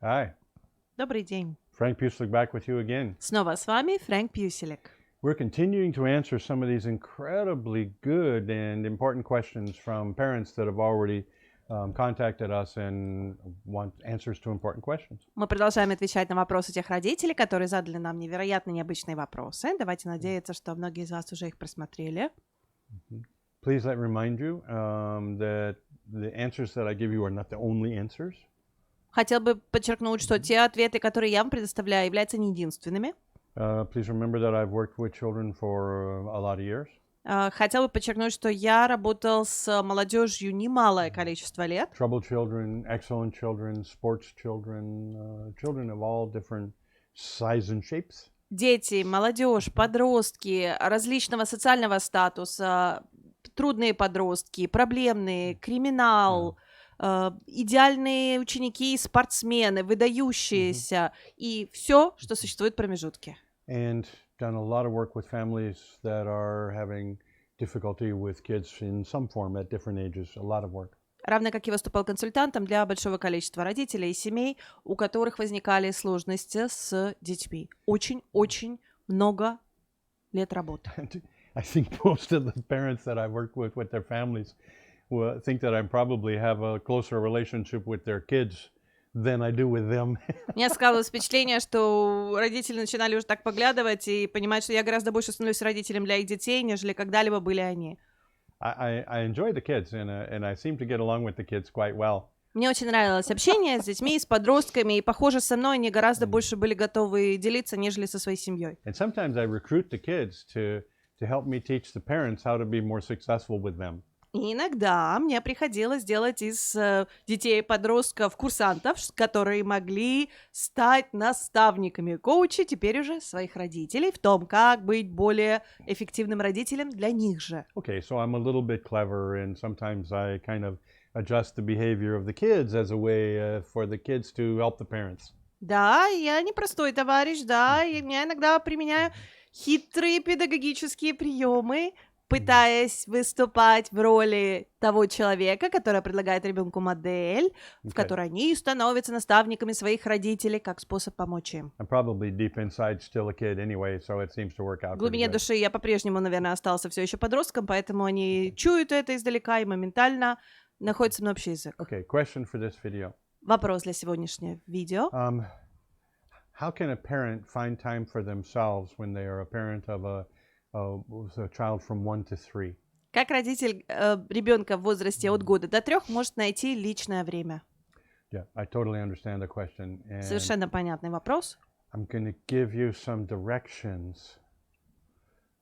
Hi, Добрый день. Frank Pьюселик back with you again. Снова с вами Фрэнк Пьюселик. We're continuing to answer some of these incredibly good and important questions from parents that have already contacted us and want answers to important questions. Мы продолжаем отвечать на вопросы тех родителей, которые задали нам невероятно необычные вопросы. Давайте надеяться, что многие из вас уже их просмотрели. Please let me remind you that the answers that I give you are not the only answers. Хотел бы подчеркнуть, что те ответы, которые я вам предоставляю, являются не единственными. Please remember that I've worked with children for a lot of years. Хотел бы подчеркнуть, что я работал с молодежью немалое количество лет. Troubled children, excellent children, sports children, children of all different sizes and shapes. Дети, молодежь, подростки различного социального статуса, трудные подростки, проблемные, криминал, идеальные ученики, спортсмены, выдающиеся и все, что существует в промежутке. And done a lot of work with families that are having difficulty with kids in some form at different ages. A lot of work. Равно как и выступал консультантом для большого количества родителей и семей, у которых возникали сложности с детьми. Очень-очень много лет работы. I think most of the parents that I work with their families will think that I probably have a closer relationship with their kids than I do with them. У меня складывалось впечатление, что родители начинали уже так поглядывать и понимать, что я гораздо больше становлюсь родителем для их детей, нежели когда-либо были они. I enjoy the kids and I seem to get along with the kids quite well. Мне очень нравилось общение с детьми, с подростками, и, похоже, со мной они гораздо больше были готовы делиться, нежели со своей семьей. And sometimes I recruit the kids to help me teach the parents how to be more successful with them. И иногда мне приходилось делать из детей и подростков курсантов, которые могли стать наставниками, коучи теперь уже своих родителей в том, как быть более эффективным родителем для них же. Okay, so I'm a little bit clever and sometimes I kind of adjust the behavior of the kids as a way for the kids to help the parents. Да, я непростой товарищ, да, и я иногда применяю хитрые педагогические приемы, пытаясь выступать в роли того человека, который предлагает ребенку модель, в которой они становятся наставниками своих родителей, как способ помочь им. I'm probably deep inside still a kid anyway, so it seems to work out В pretty глубине good. души я по-прежнему, наверное, остался все еще подростком, поэтому они чуют это издалека и моментально находят со мной общий язык. Okay, question for this video. Вопрос для сегодняшнего видео. How can a parent find time for themselves when they are a parent of a child from 1 to 3? Как родитель ребенка в возрасте от года до 3 может найти личное время? Yeah, I totally understand the question. And Совершенно понятный вопрос. I'm going to give you some directions.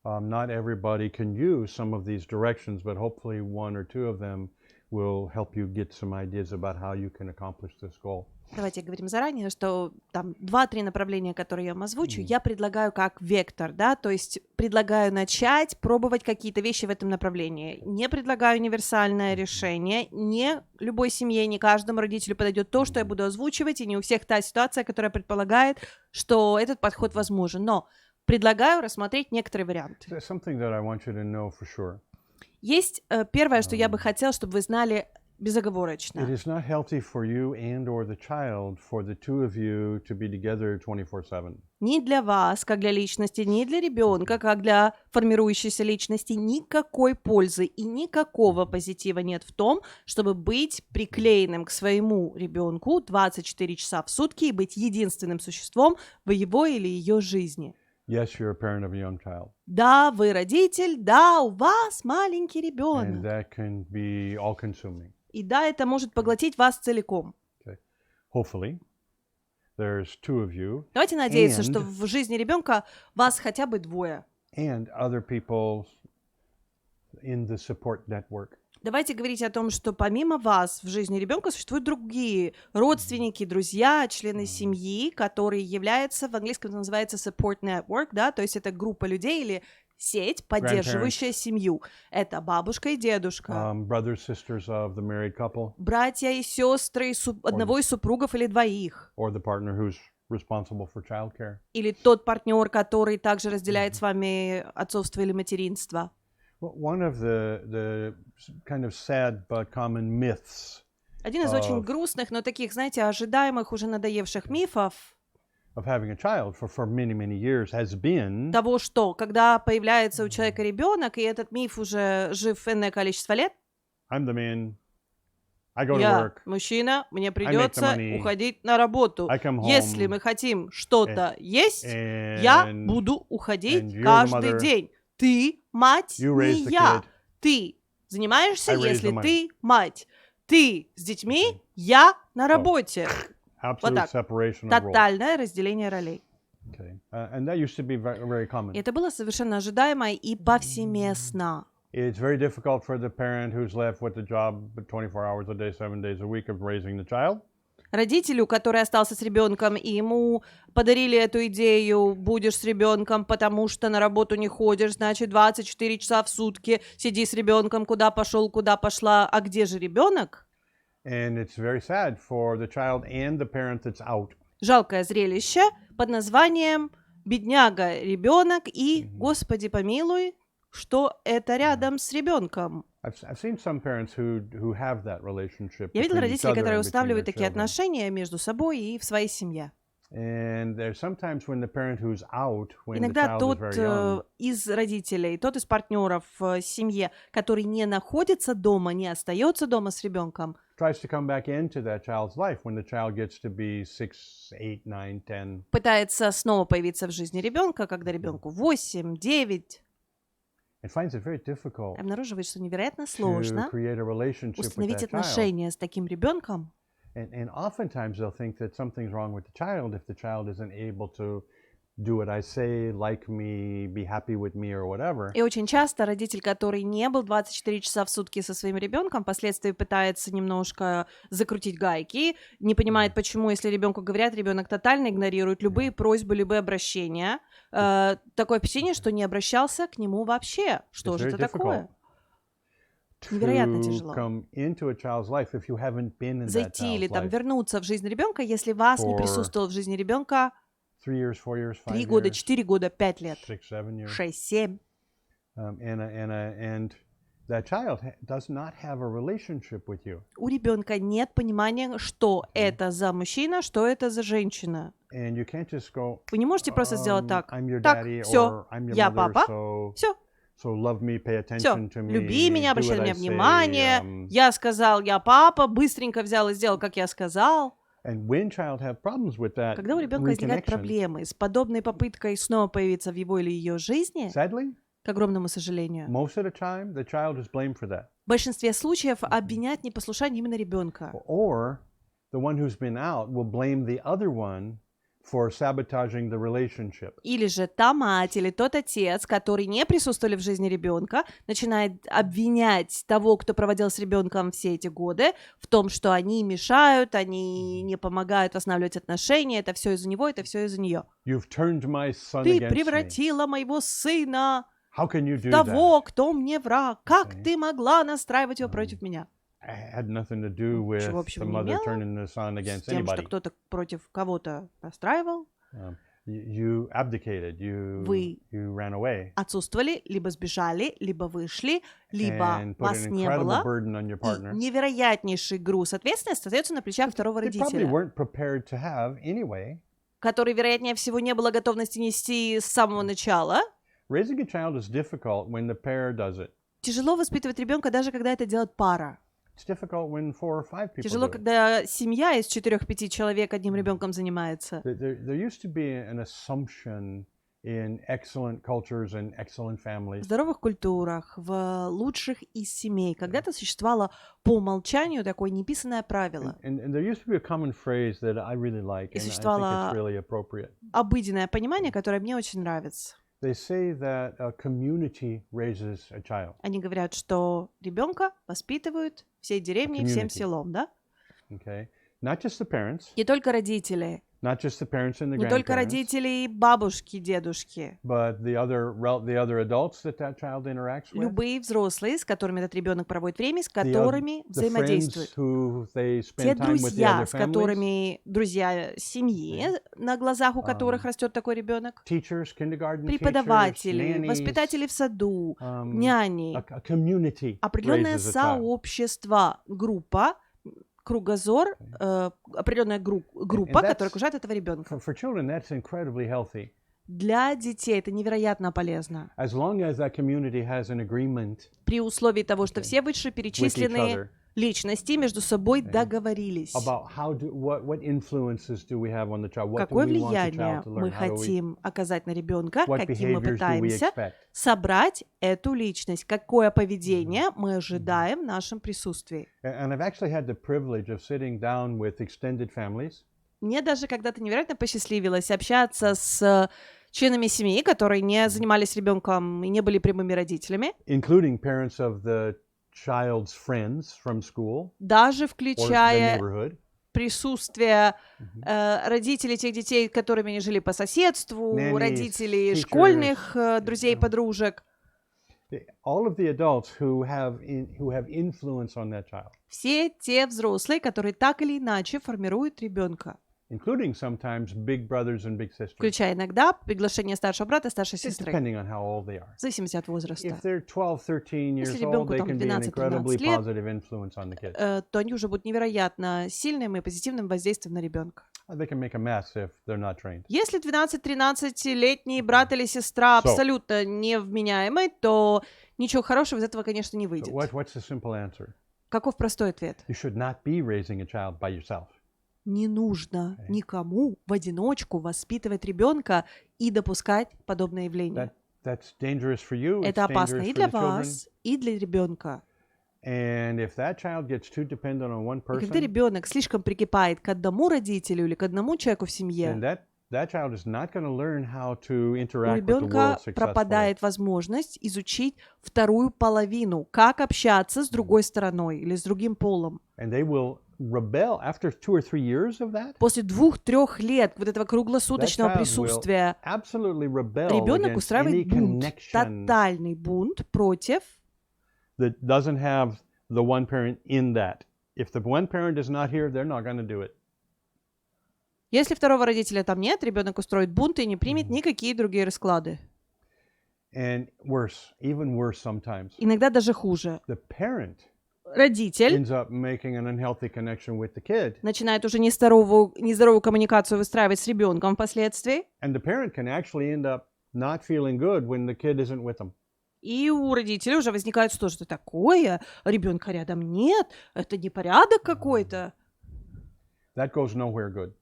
Not everybody can use some of these directions, but hopefully one or two of them will help you get some ideas about how you can accomplish this goal. Давайте говорим заранее, что там 2-3 направления, которые я вам озвучу, я предлагаю как вектор, да, то есть предлагаю начать пробовать какие-то вещи в этом направлении. Не предлагаю универсальное решение, не любой семье, не каждому родителю подойдет то, что я буду озвучивать, и не у всех та ситуация, которая предполагает, что этот подход возможен. Но предлагаю рассмотреть некоторые варианты. There's something that I want you to know for sure. Есть первое, что я бы хотела, чтобы вы знали безоговорочно. It is not healthy for you and or the child for the two of you to be together 24/7. Ни для вас, как для личности, ни для ребенка, как для формирующейся личности, никакой пользы и никакого позитива нет в том, чтобы быть приклеенным к своему ребенку 24 часа в сутки и быть единственным существом в его или ее жизни. Yes, you're a parent of a young child. Да, вы родитель, да, у вас маленький And ребенок. that can be all-consuming. И да, это может поглотить вас целиком. Okay. Hopefully, there's two of you Давайте надеяться, And- что в жизни ребенка вас хотя бы двое. and other people in the support network. Давайте говорить о том, что помимо вас в жизни ребенка существуют другие родственники, друзья, члены семьи, которые являются, в английском это называется support network, да, то есть это группа людей или сеть, поддерживающая семью. Это бабушка и дедушка, Brothers, sisters of the married couple, братья и сестры одного из супругов или двоих, or the partner who's responsible for childcare. или тот партнер, который также разделяет с вами отцовство или материнство. Well, one of the kind of sad but common myths Один из очень of грустных, но таких, знаете, ожидаемых, уже надоевших мифов having a child for many, many years has been, того, что когда появляется у человека ребенок, и этот миф уже жив энное количество лет, I'm the man, I go to я work, мужчина, мне I make the придется money, уходить на работу. I come Если мы home, хотим что-то есть, я and буду and уходить you're the каждый mother, день. Ты мать, you не raise the я. kid, Ты занимаешься, I raise если the money. ты мать. Ты с детьми, Okay. я на So, работе. Вот absolute так. separation of roles. Тотальное разделение ролей. Okay. And that used to be very, very И common. это было совершенно ожидаемо и повсеместно. It's very difficult for the parent who's left with the job 24 hours a day, 7 days a week of raising the child. Родителю, который остался с ребенком, и ему подарили эту идею: будешь с ребенком, потому что на работу не ходишь, значит 24 часа в сутки сиди с ребенком, куда пошел, куда пошла, а где же ребенок? And it's very sad for the child and the parent that's out. Жалкое зрелище под названием «Бедняга ребенок» и, Господи помилуй, что это рядом с ребенком. I've seen some parents who have that relationship Я видела between each родителей, other которые and between устанавливают their такие children. отношения между собой и в своей семье. And there's sometimes when the parent who's out, when the Иногда child is тот very young, из родителей, тот из партнеров в семье, который не находится дома, не остается дома с ребенком, tries to come back into that child's life when the child gets to be 6, 8, 9, 10. пытается снова появиться в жизни ребенка, когда ребенку 8, 9, It finds it very difficult обнаруживает, что невероятно to сложно create a relationship with установить that child. отношения с таким ребенком. And oftentimes they'll think that something's wrong with the child if the child isn't able to do what I say, like me, be happy with me or whatever. И очень часто родитель, который не был 24 часа в сутки со своим ребенком, впоследствии пытается немножко закрутить гайки, не понимает, почему, если ребенку говорят, ребенок тотально игнорирует любые просьбы, любые обращения. Такое впечатление, что не обращался к нему вообще. Что It's же very это такое? difficult Невероятно to тяжело. come into a child's life if you haven't been in that Зайти или child's там life вернуться в жизнь ребенка, если вас не for присутствовало в жизни ребенка 3 years, 4 years, 5 3 года, years, 4 года, 5 лет, 6, 7 years. 6, 7. And that child does not have a relationship with you. У ребенка нет понимания, что это за мужчина, что это за женщина. And you can't just go, Вы не можете просто сделать так. I'm your Так, daddy все, or I'm your я mother, папа, so все, love me, pay все. attention to me, Люби меня, do обращай what на I меня say. внимание. Я сказал, я папа, быстренько взял и сделал, как я сказал. And when child have problems with that Когда у ребенка возникают reconnection, проблемы с подобной попыткой снова появиться в его или ее жизни, sadly, к огромному сожалению, most of the time the child is blamed for that. в большинстве случаев обвинять непослушание именно ребенка. Or the one who's been out will blame the other one for sabotaging the relationship. Или же та мать или тот отец, который не присутствовали в жизни ребенка, начинает обвинять того, кто проводил с ребенком все эти годы, в том, что они мешают, они не помогают восстанавливать отношения, это все из-за него, это все из-за нее. You've turned my son Ты against me. превратила моего сына How can you в do того, that? кто мне враг. Как Okay. ты могла настраивать его против меня? It had nothing to do with Ничего общего the не mother имело turning the son с against тем, что anybody. кто-то против кого-то настраивал. You abdicated. Вы You ran away. отсутствовали, либо сбежали, либо вышли, либо And put вас an не incredible было. burden on your И partner. невероятнейший груз ответственности остается на плечах второго They probably родителя, weren't prepared to have anyway. который, вероятнее всего, не было готовности нести с самого начала. Raising a child is difficult when the pair does it. Тяжело воспитывать ребенка, даже когда это делает пара. It's difficult when 4 or 5 people Тяжело, do it. когда семья из 4-5 человек одним ребенком занимается. There used to be an assumption in excellent cultures and excellent В families здоровых культурах, в лучших из семей когда-то существовало по умолчанию такое неписанное правило. and there used to be a common phrase that I really like, И and I think существовало it's really appropriate. обыденное понимание, которое мне очень нравится. They say that a community raises a child. Они говорят, что ребенка воспитывают всей деревней, всем Community. селом, да? Okay, not just the parents, Не только родители, not just the parents and the не только grandparents, родители, бабушки, дедушки, but the other adults that child interacts with, любые взрослые, с которыми этот ребенок проводит время, с the которыми friends взаимодействует. who they Те spend time with the друзья, other с families, которыми друзья семьи, на глазах у которых растет такой ребенок, teachers, kindergarten teachers, преподаватели, nannies, воспитатели в саду, няни, a community определенное raises a child. сообщество, группа, кругозор, определенная группа, которая окружает этого ребенка. For children, that's incredibly healthy. Для детей это невероятно полезно. As long as that community has an agreement При условии того, что все вышеперечисленные личности между собой договорились. about what influences do we have on the child, what do Какое we want the влияние child to learn, мы how do we, хотим оказать на ребенка, what каким мы behaviors do we пытаемся expect. собрать эту личность, какое поведение мы ожидаем в нашем присутствии. And I've actually had the privilege of sitting down with extended families. Мне даже когда-то невероятно посчастливилось общаться с членами семьи, которые не занимались ребенком и не были прямыми родителями, Including parents of the child's friends from school даже or the включая neighborhood. присутствие родителей тех детей, с которыми они жили по соседству, Nannies, родителей teachers, школьных друзей, подружек. All of the adults who have influence on that child, Все те взрослые, которые так или иначе формируют ребенка, including sometimes big brothers and big sisters, включая иногда приглашение старшего брата, старшей just сестры, depending on how old they are. в зависимости от возраста. If they're 12, 13 years Если old, ребенку they там can be an 12-13 incredibly лет, positive influence on the kid. То они уже будут невероятно сильным и позитивным воздействием на ребенка. They can make a mess if they're not trained. Если 12-13-летний брат или сестра абсолютно невменяемый, то ничего хорошего из этого, конечно, не So выйдет. what's the simple answer? Каков простой ответ? You should not be raising a child by yourself. Не нужно никому в одиночку воспитывать ребенка и допускать подобное явление. That's dangerous for you. Это It's опасно dangerous и for для the children. вас, и для ребенка. And if that child gets too dependent on one И когда person, ребенок слишком прикипает к одному родителю или к одному человеку в then семье, that child is not going to learn how to у interact with the ребенка world successfully. пропадает возможность изучить вторую половину, как общаться с другой стороной или с другим полом. And they will rebel after 2 or 3 years of that. После 2-3 лет вот этого That круглосуточного child will присутствия absolutely rebel ребенок against any устраивает бунт, connection тотальный бунт против, that doesn't have the one parent in that. If the one parent is not here, they're not going to do it. если второго родителя там нет, ребенок устроит бунт и не примет никакие другие расклады. And worse, even worse sometimes, Иногда даже хуже. the parent Родитель ends up making an unhealthy connection with the kid. начинает уже нездоровую коммуникацию выстраивать с ребенком впоследствии, And the parent can actually end up not feeling good when the kid isn't with them. и у родителей уже возникает что же такое, ребенка рядом нет, это непорядок какой-то. That goes nowhere good.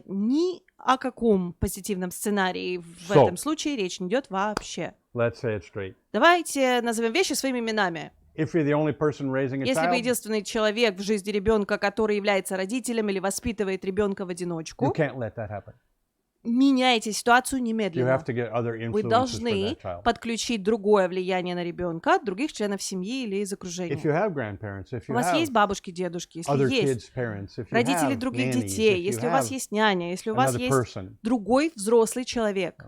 Ни о каком позитивном сценарии в So. этом случае речь не идет вообще. Let's say it straight. Давайте назовем вещи своими именами. If you're the only person raising a Если вы child, единственный человек в жизни ребенка, который является родителем или воспитывает ребенка в you одиночку, can't let that happen. меняйте ситуацию You немедленно. have to get other Вы influences for должны that child. подключить другое влияние на ребенка от других членов семьи или из If окружения. you have grandparents, if У you вас есть have бабушки, дедушки, если other есть kids' parents, if you родители have других nannies, детей, if you если у вас have есть няня, если у вас another есть person, другой взрослый человек.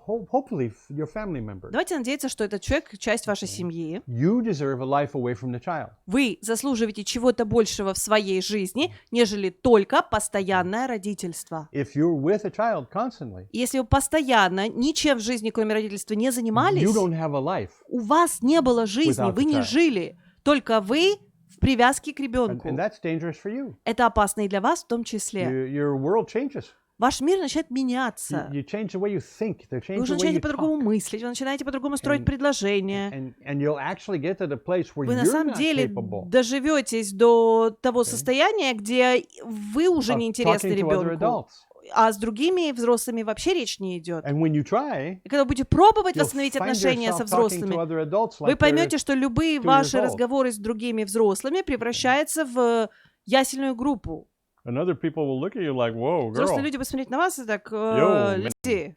hopefully your family member, Давайте надеяться, что этот человек — часть вашей семьи. you deserve a life away from the child. Вы заслуживаете чего-то большего в своей жизни, нежели только постоянное родительство. If you're with a child constantly, Если вы постоянно ничем в жизни, кроме родительства, не занимались, you don't have a life. у вас не было жизни, without вы the не child. жили, только вы в привязке к And ребенку. that's dangerous for you. Это опасно и для вас в том числе. Your world changes. Ваш мир начинает меняться. You change the way you think, you Вы change уже the way начинаете you по-другому talk. мыслить, вы начинаете по-другому строить предложения. And you'll actually get to the place where Вы на you're самом not деле capable доживетесь до того состояния, где вы уже of не интересны talking to other ребенку, adults. а с другими взрослыми вообще речь не идет. And when you try, И когда будете пробовать you'll восстановить find отношения со yourself talking to взрослыми, other adults вы like поймете, they're что любые 2 ваши years old. разговоры с другими взрослыми превращаются в ясельную группу. And other people will look at you like, whoa, Взрослые girl, люди посмотреть на вас и так, Yo, леди,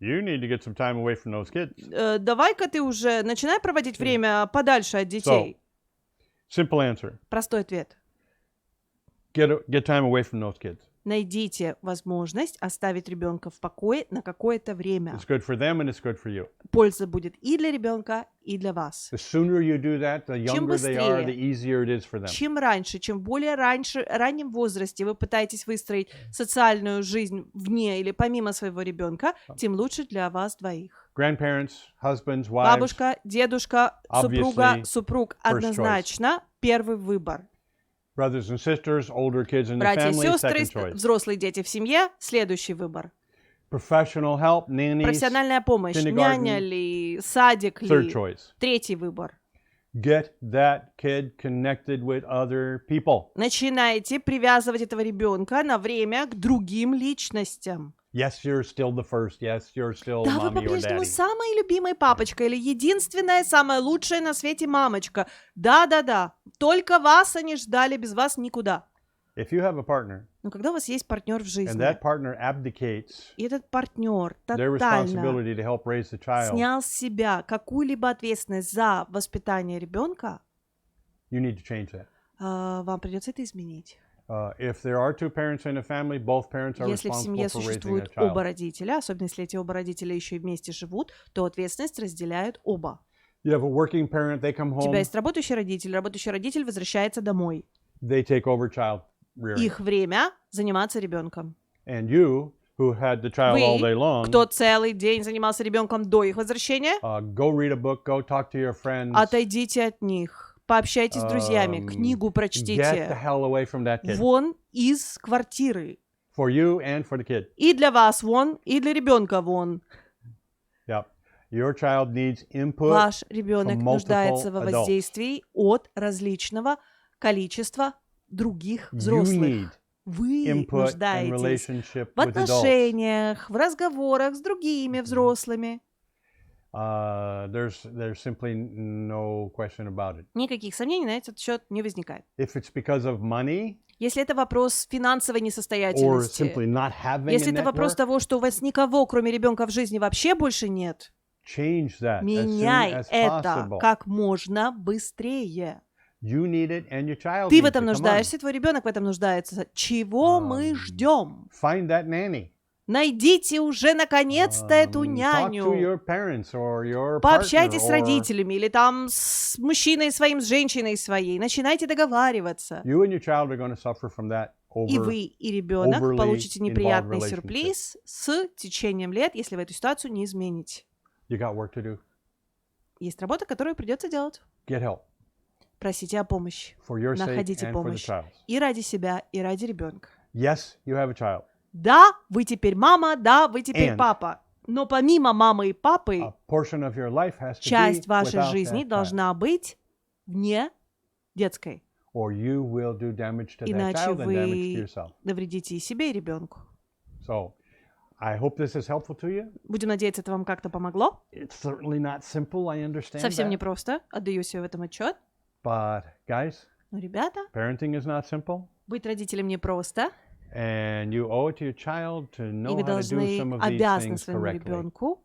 you need to get some time away from those kids. давай-ка ты уже начинай проводить время подальше от детей. Simple answer. Простой ответ. Get time away from those kids. Найдите возможность оставить ребенка в покое на какое-то время. It's good for them and it's good for you. Польза будет и для ребенка, и для вас. The sooner you do that, the Чем younger they are, быстрее, the easier it is for them. чем раньше, чем в более раннем возрасте вы пытаетесь выстроить социальную жизнь вне или помимо своего ребенка, тем лучше для вас двоих. Grandparents, husbands, wives, Бабушка, дедушка, супруга, obviously, супруг — first однозначно первый выбор. Brothers and sisters, older kids in the Братья и family, сестры, second choice. взрослые дети в семье, следующий выбор. Professional help, nannies, Профессиональная помощь, kindergarten, няня ли, садик third ли, choice. третий выбор. Get that kid connected with other people. Начинайте привязывать этого ребенка на время к другим личностям. Yes, you're still the first. Yes, you're still Да, вы mommy or по-прежнему daddy. самый любимый папочка или единственная, самая лучшая на свете мамочка. Да. Только вас они ждали, без вас никуда. If you have a partner Но когда у вас есть партнер в and жизни, that partner abdicates и этот партнер their тотально responsibility to help raise the child, снял с себя какую-либо ответственность за воспитание ребенка, you need to change that. вам придется это изменить. If there are two parents in a family, both parents are Если в responsible семье for raising a существуют child. оба родителя, особенно если эти оба родителя еще и вместе живут, то ответственность разделяют оба. You have a working parent, they come У тебя home, есть работающий родитель возвращается домой. they take over child rearing. Их время заниматься ребенком. And you, who had the child all day Вы, long, кто целый день занимался ребенком до их возвращения, go read a book, go talk to your friends, отойдите от них, пообщайтесь с друзьями, книгу get the прочтите, hell away from that kid. вон из квартиры. For you and for the kid. И для вас вон, и для ребенка вон. Yep. Your child needs input Ваш ребенок from нуждается во multiple adults. воздействии от различного количества других You взрослых. need Вы input and нуждаетесь relationship в with adults. отношениях, в разговорах с другими взрослыми. There's simply no question about it. Никаких сомнений на этот счет не возникает. If it's because of money Если это вопрос финансовой or несостоятельности, simply not having если a это вопрос network, того, что у вас никого, кроме ребенка в жизни, вообще больше нет, change that as soon меняй as это possible. как можно быстрее. You need it and your child Ты в needs этом it. Come on. нуждаешься, твой ребенок в этом нуждается. Чего мы ждем? Find that nanny. Найдите уже наконец-то эту Talk to няню. your parents or your Пообщайтесь с partner or родителями или там с мужчиной своим, с женщиной своей. Начинайте договариваться. you and your child are going to suffer from that И over. вы, и ребенок overly получите неприятный involved сюрприз с течением лет, если вы эту ситуацию не измените. You got work to do. Есть работа, которую придется делать. Get help Просите о помощи. for your sake Находите and for the помощь. child's. И ради себя, и ради ребенка. Yes, you have a child. Да, вы теперь мама, да, вы теперь And папа. Но помимо мамы и папы, A portion of your life has to часть be вашей without жизни that child, должна быть вне детской. or you will do damage to that Иначе child and damage to вы yourself. навредите и себе, и ребенку. So, I hope this is helpful to you. Будем надеяться, это вам как-то помогло. It's certainly not simple, I understand Совсем that. непросто, отдаю себе в этом отчет. But, guys, Но, ребята, parenting is not simple. быть родителем непросто. And you owe it to your child to И know вы how to do должны, some of these обязаны things своему correctly. ребенку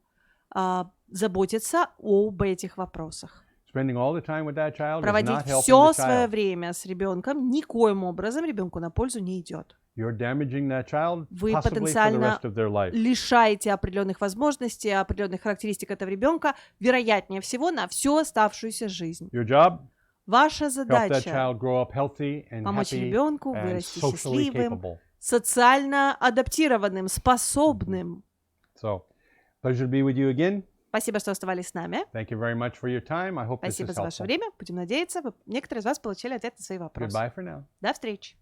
заботиться об этих вопросах. Spending all the time with that child is Проводить not helping все the свое child. время с ребенком никоим образом ребенку на пользу не идет. You're damaging that child Вы possibly for the потенциально rest of their life. лишаете определенных возможностей, определенных характеристик этого ребенка, вероятнее всего, на всю оставшуюся жизнь. Your job? Ваша Help that задача child grow up healthy and помочь happy ребенку and вырасти socially счастливым, capable. социально адаптированным, способным. So, pleasure to be with you again. Спасибо, что оставались с нами. Thank you very much for your time. I hope this Спасибо is за ваше helpful. время. Будем надеяться, некоторые из вас получили ответ на свои вопросы. Goodbye for now. До встречи.